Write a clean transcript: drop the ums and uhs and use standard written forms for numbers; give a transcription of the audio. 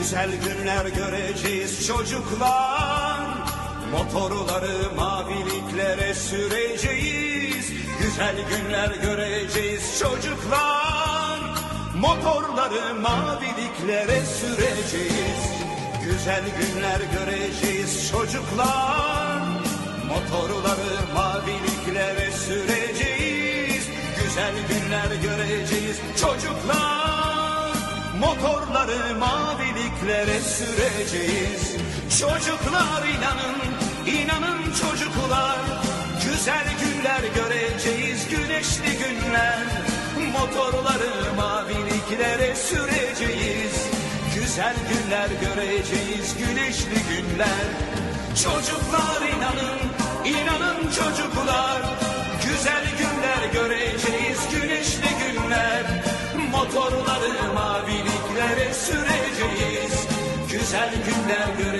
Güzel günler göreceğiz çocuklar, motorları maviliklere süreceğiz. Güzel günler göreceğiz çocuklar, motorları maviliklere süreceğiz. Güzel günler göreceğiz çocuklar, motorları maviliklere süreceğiz. Güzel günler göreceğiz çocuklar, motorları maviliklere süreceğiz. Çocuklar inanın, inanın çocuklar, güzel günler göreceğiz, güneşli günler. Motorları maviliklere süreceğiz. Güzel günler göreceğiz, güneşli günler. Çocuklar inanın, inanın çocuklar, güzel günler göreceğiz, güneşli günler. Motorları maviliklere süreceğiz. Güzel günler göreceğiz.